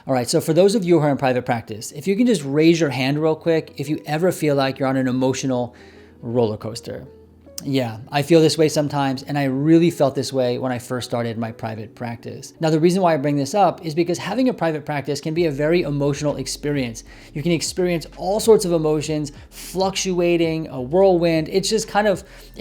All right, so for those of you who are in private practice, if you can just raise your hand real quick if you ever feel like you're on an emotional roller coaster. Yeah, I feel this way sometimes, and I really felt this way when I first started my private practice. Now, the reason why I bring this up is because having a private practice can be a very emotional experience. You can experience all sorts of emotions, fluctuating, a whirlwind. It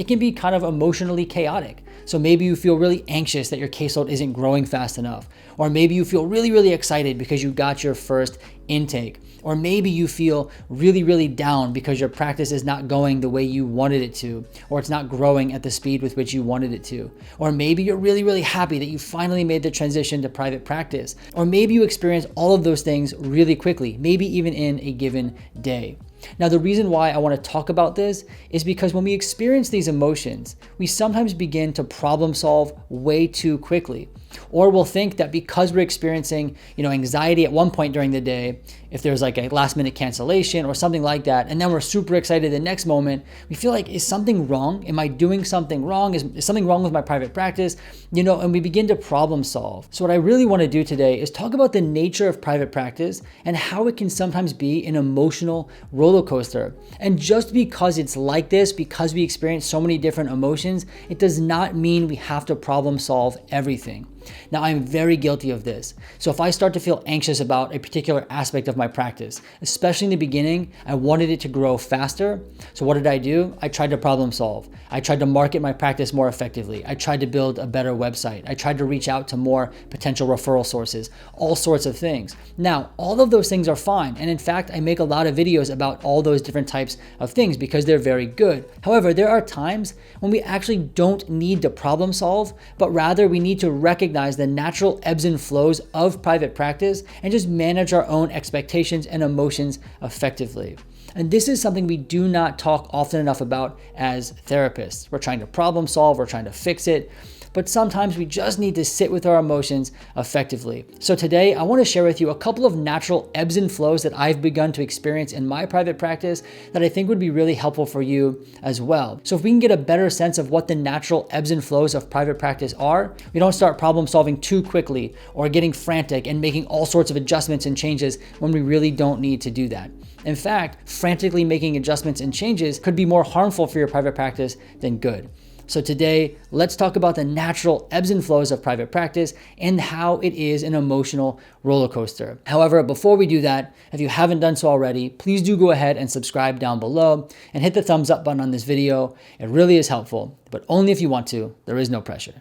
can be kind of emotionally chaotic. So maybe you feel really anxious that your caseload isn't growing fast enough. Or maybe you feel really, really excited because you got your first intake. Or maybe you feel really, really down because your practice is not going the way you wanted it to, or it's not growing at the speed with which you wanted it to. Or maybe you're really, really happy that you finally made the transition to private practice. Or maybe you experience all of those things really quickly, maybe even in a given day. Now, the reason why I want to talk about this is because when we experience these emotions, we sometimes begin to problem solve way too quickly. Or we'll think that because we're experiencing, anxiety at one point during the day, if there's like a last minute cancellation or something like that, and then we're super excited the next moment, we feel like, is something wrong? Am I doing something wrong? Is something wrong with my private practice? And we begin to problem solve. So what I really want to do today is talk about the nature of private practice and how it can sometimes be an emotional roller coaster. And just because it's like this, because we experience so many different emotions, it does not mean we have to problem solve everything. Now, I'm very guilty of this. So if I start to feel anxious about a particular aspect of my practice, especially in the beginning, I wanted it to grow faster. So what did I do? I tried to problem solve. I tried to market my practice more effectively. I tried to build a better website. I tried to reach out to more potential referral sources, all sorts of things. Now, all of those things are fine. And in fact, I make a lot of videos about all those different types of things because they're very good. However, there are times when we actually don't need to problem solve, but rather we need to recognize the natural ebbs and flows of private practice and just manage our own expectations and emotions effectively. And this is something we do not talk often enough about as therapists. We're trying to problem solve, we're trying to fix it, but sometimes we just need to sit with our emotions effectively. So today, I want to share with you a couple of natural ebbs and flows that I've begun to experience in my private practice that I think would be really helpful for you as well. So if we can get a better sense of what the natural ebbs and flows of private practice are, we don't start problem solving too quickly or getting frantic and making all sorts of adjustments and changes when we really don't need to do that. In fact, frantically making adjustments and changes could be more harmful for your private practice than good. So today, let's talk about the natural ebbs and flows of private practice and how it is an emotional roller coaster. However, before we do that, if you haven't done so already, please do go ahead and subscribe down below and hit the thumbs up button on this video. It really is helpful, but only if you want to. There is no pressure.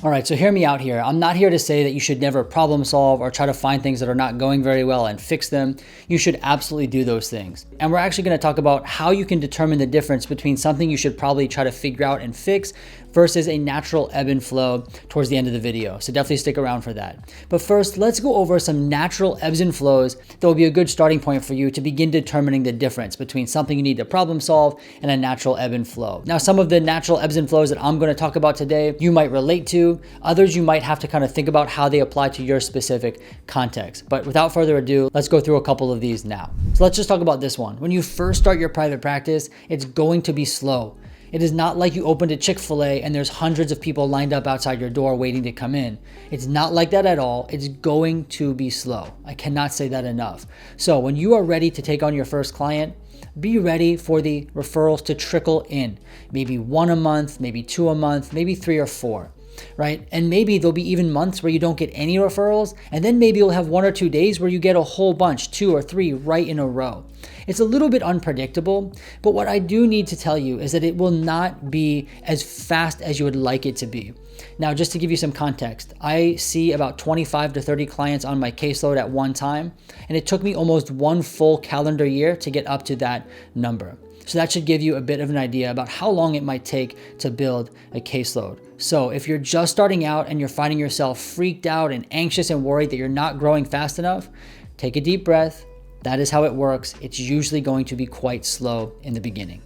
All right, so hear me out here. I'm not here to say that you should never problem solve or try to find things that are not going very well and fix them. You should absolutely do those things. And we're actually going to talk about how you can determine the difference between something you should probably try to figure out and fix versus a natural ebb and flow towards the end of the video. So definitely stick around for that. But first, let's go over some natural ebbs and flows that will be a good starting point for you to begin determining the difference between something you need to problem solve and a natural ebb and flow. Now, some of the natural ebbs and flows that I'm going to talk about today, you might relate to. Others you might have to kind of think about how they apply to your specific context. But without further ado, let's go through a couple of these now. So let's just talk about this one. When you first start your private practice, it's going to be slow. It is not like you opened a Chick-fil-A and there's hundreds of people lined up outside your door waiting to come in. It's not like that at all. It's going to be slow. I cannot say that enough. So when you are ready to take on your first client, be ready for the referrals to trickle in. Maybe 1 a month, maybe 2 a month, maybe 3 or 4. Right? And maybe there'll be even months where you don't get any referrals, and then maybe you'll have 1 or 2 days where you get a whole bunch, 2 or 3 right in a row. It's a little bit unpredictable, but what I do need to tell you is that it will not be as fast as you would like it to be. Now, just to give you some context, I see about 25 to 30 clients on my caseload at one time, and it took me almost 1 full calendar year to get up to that number. So that should give you a bit of an idea about how long it might take to build a caseload. So if you're just starting out and you're finding yourself freaked out and anxious and worried that you're not growing fast enough, take a deep breath. That is how it works. It's usually going to be quite slow in the beginning.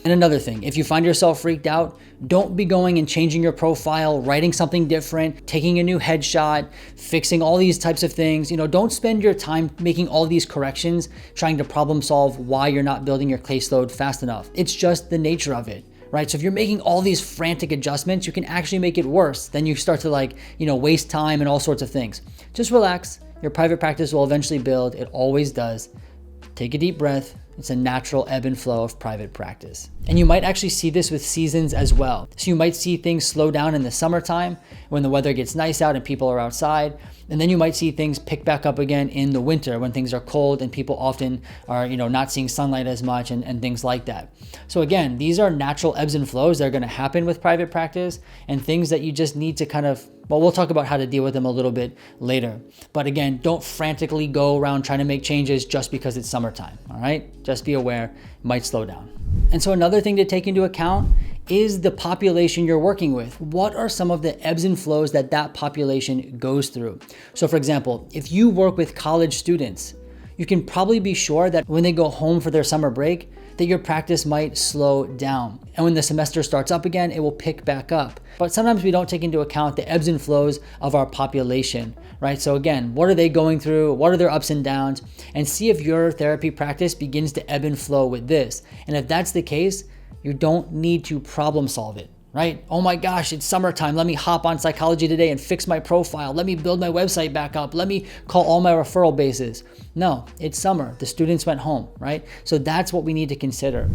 And another thing, if you find yourself freaked out, don't be going and changing your profile, writing something different, taking a new headshot, fixing all these types of things. Don't spend your time making all these corrections, trying to problem solve why you're not building your caseload fast enough. It's just the nature of it, right? So if you're making all these frantic adjustments, you can actually make it worse. Then you start to waste time and all sorts of things. Just relax. Your private practice will eventually build. It always does. Take a deep breath. It's a natural ebb and flow of private practice. And you might actually see this with seasons as well. So you might see things slow down in the summertime when the weather gets nice out and people are outside. And then you might see things pick back up again in the winter when things are cold and people often are, not seeing sunlight as much and things like that. So again, these are natural ebbs and flows that are going to happen with private practice and things that you just need to we'll talk about how to deal with them a little bit later. But again, don't frantically go around trying to make changes just because it's summertime, all right? Just be aware, it might slow down. And so another thing to take into account is the population you're working with. What are some of the ebbs and flows that population goes through? So for example, if you work with college students, you can probably be sure that when they go home for their summer break, that your practice might slow down. And when the semester starts up again, it will pick back up. But sometimes we don't take into account the ebbs and flows of our population, right? So again, what are they going through? What are their ups and downs? And see if your therapy practice begins to ebb and flow with this. And if that's the case, you don't need to problem solve it, right? Oh my gosh, it's summertime. Let me hop on Psychology Today and fix my profile. Let me build my website back up. Let me call all my referral bases. No, it's summer. The students went home, right? So that's what we need to consider.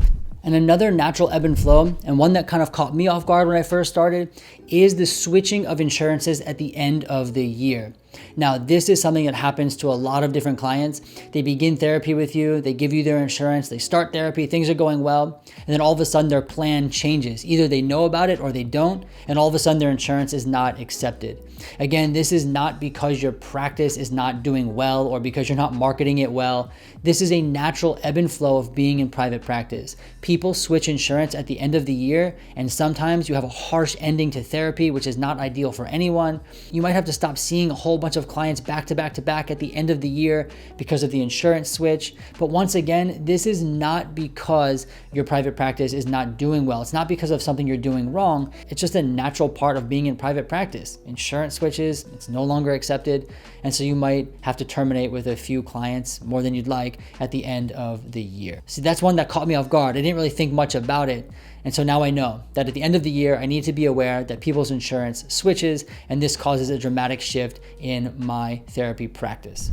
And another natural ebb and flow, and one that kind of caught me off guard when I first started, is the switching of insurances at the end of the year. Now, this is something that happens to a lot of different clients. They begin therapy with you, they give you their insurance, they start therapy, things are going well, and then all of a sudden their plan changes. Either they know about it or they don't, and all of a sudden their insurance is not accepted. Again, this is not because your practice is not doing well or because you're not marketing it well. This is a natural ebb and flow of being in private practice. People switch insurance at the end of the year, and sometimes you have a harsh ending to therapy, which is not ideal for anyone. You might have to stop seeing a whole bunch of clients back to back to back at the end of the year because of the insurance switch. But once again, this is not because your private practice is not doing well. It's not because of something you're doing wrong. It's just a natural part of being in private practice. Insurance switches, it's no longer accepted. And so you might have to terminate with a few clients, more than you'd like, at the end of the year. See, that's one that caught me off guard. I didn't really think much about it. And so now I know that at the end of the year, I need to be aware that people's insurance switches, and this causes a dramatic shift in my therapy practice.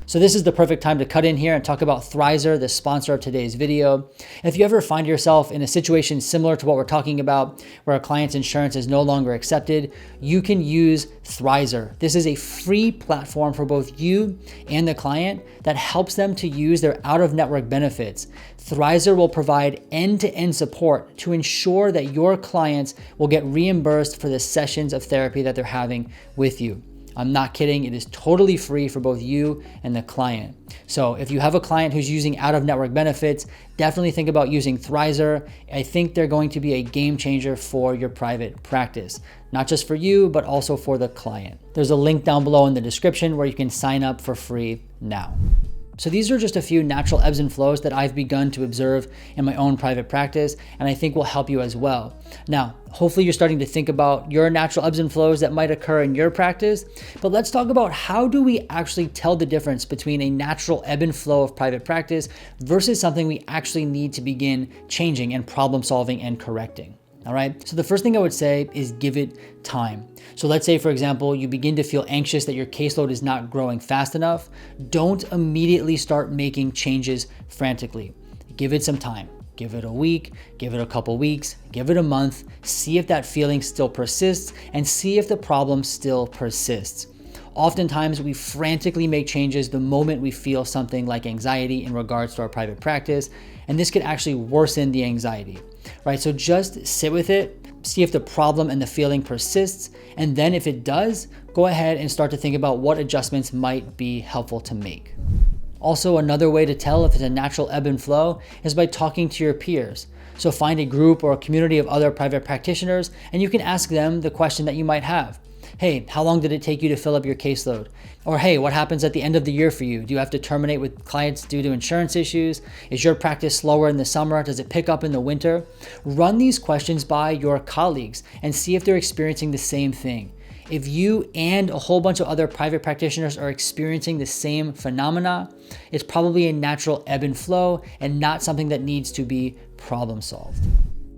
So this is the perfect time to cut in here and talk about Thrizer, the sponsor of today's video. If you ever find yourself in a situation similar to what we're talking about, where a client's insurance is no longer accepted, you can use Thrizer. This is a free platform for both you and the client that helps them to use their out-of-network benefits. Thrizer will provide end-to-end support to ensure that your clients will get reimbursed for the sessions of therapy that they're having with you. I'm not kidding. It is totally free for both you and the client. So if you have a client who's using out-of-network benefits, definitely think about using Thrizer. I think they're going to be a game changer for your private practice, not just for you, but also for the client. There's a link down below in the description where you can sign up for free now. So these are just a few natural ebbs and flows that I've begun to observe in my own private practice, and I think will help you as well. Now, hopefully you're starting to think about your natural ebbs and flows that might occur in your practice, but let's talk about how do we actually tell the difference between a natural ebb and flow of private practice versus something we actually need to begin changing and problem solving and correcting. All right. So the first thing I would say is give it time. So let's say, for example, you begin to feel anxious that your caseload is not growing fast enough. Don't immediately start making changes frantically. Give it some time. Give it a week, give it a couple weeks, give it a month, see if that feeling still persists and see if the problem still persists. Oftentimes, we frantically make changes the moment we feel something like anxiety in regards to our private practice, and this could actually worsen the anxiety, right? So just sit with it, see if the problem and the feeling persists, and then if it does, go ahead and start to think about what adjustments might be helpful to make. Also, another way to tell if it's a natural ebb and flow is by talking to your peers. So find a group or a community of other private practitioners, and you can ask them the question that you might have. Hey, how long did it take you to fill up your caseload? Or hey, what happens at the end of the year for you? Do you have to terminate with clients due to insurance issues? Is your practice slower in the summer? Does it pick up in the winter? Run these questions by your colleagues and see if they're experiencing the same thing. If you and a whole bunch of other private practitioners are experiencing the same phenomena, it's probably a natural ebb and flow and not something that needs to be problem solved.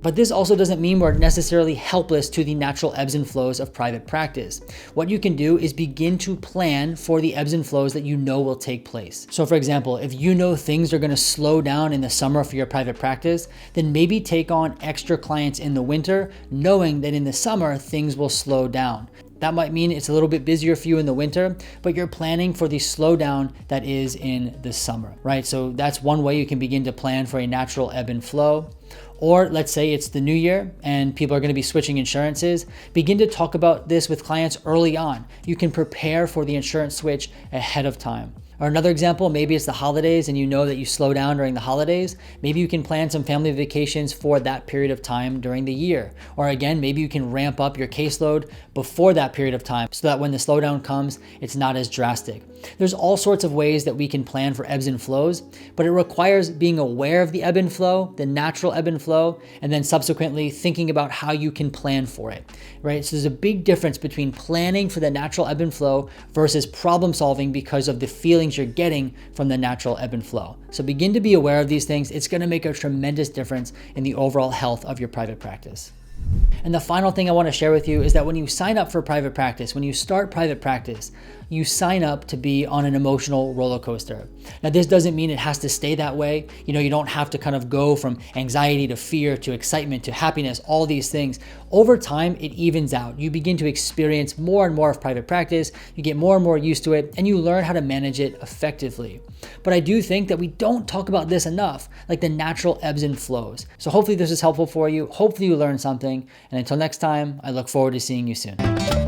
But this also doesn't mean we're necessarily helpless to the natural ebbs and flows of private practice. What you can do is begin to plan for the ebbs and flows that you know will take place. So for example, if you know things are going to slow down in the summer for your private practice, then maybe take on extra clients in the winter, knowing that in the summer, things will slow down. That might mean it's a little bit busier for you in the winter, but you're planning for the slowdown that is in the summer, right? So that's one way you can begin to plan for a natural ebb and flow. Or let's say it's the new year and people are going to be switching insurances. Begin to talk about this with clients early on. You can prepare for the insurance switch ahead of time. Or another example, maybe it's the holidays and you know that you slow down during the holidays. Maybe you can plan some family vacations for that period of time during the year. Or again, maybe you can ramp up your caseload before that period of time so that when the slowdown comes, it's not as drastic. There's all sorts of ways that we can plan for ebbs and flows, but it requires being aware of the ebb and flow, the natural ebb and flow, and then subsequently thinking about how you can plan for it, right? So there's a big difference between planning for the natural ebb and flow versus problem solving because of the feelings you're getting from the natural ebb and flow. So begin to be aware of these things. It's going to make a tremendous difference in the overall health of your private practice. And the final thing I want to share with you is that when you sign up for private practice, when you start private practice, you sign up to be on an emotional roller coaster. Now, this doesn't mean it has to stay that way. You don't have to kind of go from anxiety to fear to excitement to happiness, all these things. Over time, it evens out. You begin to experience more and more of private practice. You get more and more used to it, and you learn how to manage it effectively. But I do think that we don't talk about this enough, like the natural ebbs and flows. So hopefully this is helpful for you. Hopefully you learned something. And until next time, I look forward to seeing you soon.